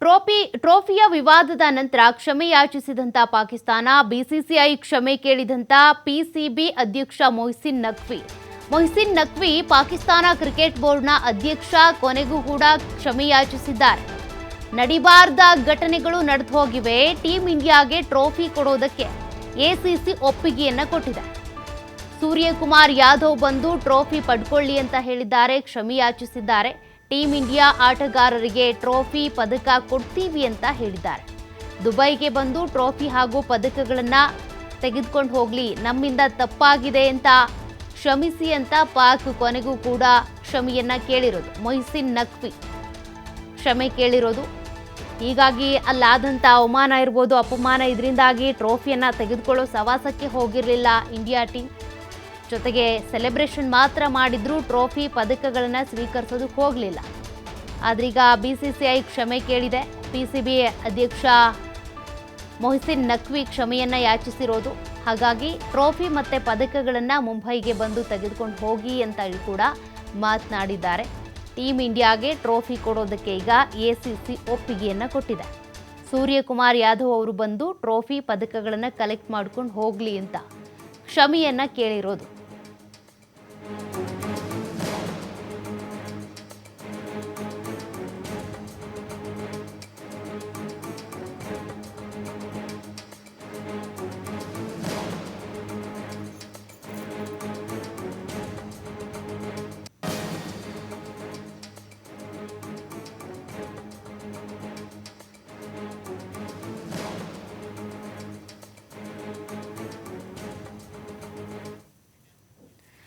ಟ್ರೋಫಿಯ ವಿವಾದದ ನಂತರ ಕ್ಷಮೆ ಯಾಚಿಸಿದಂತ ಪಾಕಿಸ್ತಾನ ಬಿಸಿಸಿಐ ಕ್ಷಮೆ ಕೇಳಿದಂತ ಪಿಸಿಬಿ ಅಧ್ಯಕ್ಷ ಮೊಹ್ಸಿನ್ ನಖ್ವಿ ಪಾಕಿಸ್ತಾನ ಕ್ರಿಕೆಟ್ ಬೋರ್ಡ್ನ ಅಧ್ಯಕ್ಷ ಕೊನೆಗೂ ಕೂಡ ಕ್ಷಮೆ ಯಾಚಿಸಿದ್ದಾರೆ. ನಡಿಬಾರ್ದ ಘಟನೆಗಳು ನಡೆದು ಹೋಗಿವೆ. ಟೀಂ ಇಂಡಿಯಾಗೆ ಟ್ರೋಫಿ ಕೊಡೋದಕ್ಕೆ ಎಸಿಸಿ ಒಪ್ಪಿಗೆಯನ್ನ ಕೊಟ್ಟಿದೆ. ಸೂರ್ಯಕುಮಾರ್ ಯಾದವ್ ಬಂದು ಟ್ರೋಫಿ ಪಡ್ಕೊಳ್ಳಿ ಅಂತ ಹೇಳಿದ್ದಾರೆ, ಕ್ಷಮೆ ಯಾಚಿಸಿದ್ದಾರೆ. ಟೀಂ ಇಂಡಿಯಾ ಆಟಗಾರರಿಗೆ ಟ್ರೋಫಿ ಪದಕ ಕೊಡ್ತೀವಿ ಅಂತ ಹೇಳಿದ್ದಾರೆ. ದುಬೈಗೆ ಬಂದು ಟ್ರೋಫಿ ಹಾಗೂ ಪದಕಗಳನ್ನ ತೆಗೆದುಕೊಂಡು ಹೋಗ್ಲಿ, ನಮ್ಮಿಂದ ತಪ್ಪಾಗಿದೆ ಅಂತ ಕ್ಷಮಿಸಿ ಅಂತ ಪಾಕ್ ಕೊನೆಗೂ ಕೂಡ ಕ್ಷಮೆಯನ್ನ ಕೇಳಿರೋದು. ಮೊಹ್ಸಿನ್ ನಖ್ವಿ ಕ್ಷಮೆ ಕೇಳಿರೋದು. ಹೀಗಾಗಿ ಅಲ್ಲಾದಂಥ ಅವಮಾನ ಇರ್ಬೋದು, ಅಪಮಾನ, ಇದರಿಂದಾಗಿ ಟ್ರೋಫಿಯನ್ನ ತೆಗೆದುಕೊಳ್ಳೋ ಸವಾಸಕ್ಕೆ ಹೋಗಿರಲಿಲ್ಲ ಇಂಡಿಯಾ ಟೀಮ್. ಜೊತೆಗೆ ಸೆಲೆಬ್ರೇಷನ್ ಮಾತ್ರ ಮಾಡಿದ್ರು, ಟ್ರೋಫಿ ಪದಕಗಳನ್ನು ಸ್ವೀಕರಿಸೋದಕ್ಕೆ ಹೋಗಲಿಲ್ಲ. ಆದ್ರೀಗ ಬಿಸಿಸಿಐ ಕ್ಷಮೆ ಕೇಳಿದೆ. ಪಿಸಿಬಿ ಅಧ್ಯಕ್ಷ ಮೊಹ್ಸಿನ್ ನಖ್ವಿ ಕ್ಷಮೆಯನ್ನ ಯಾಚಿಸಿರೋದು. ಹಾಗಾಗಿ ಟ್ರೋಫಿ ಮತ್ತೆ ಪದಕಗಳನ್ನು ಮುಂಬೈಗೆ ಬಂದು ತೆಗೆದುಕೊಂಡು ಹೋಗಿ ಅಂತ ಕೂಡ ಮಾತನಾಡಿದ್ದಾರೆ. ಟೀಂ ಇಂಡಿಯಾಗೆ ಟ್ರೋಫಿ ಕೊಡೋದಕ್ಕೆ ಈಗ ಎಸಿಸಿ ಒಪ್ಪಿಗೆಯನ್ನ ಕೊಟ್ಟಿದೆ. ಸೂರ್ಯಕುಮಾರ್ ಯಾದವ್ ಅವರು ಬಂದು ಟ್ರೋಫಿ ಪದಕಗಳನ್ನು ಕಲೆಕ್ಟ್ ಮಾಡ್ಕೊಂಡು ಹೋಗ್ಲಿ ಅಂತ ಕ್ಷಮೆಯನ್ನ ಕೇಳಿರೋದು.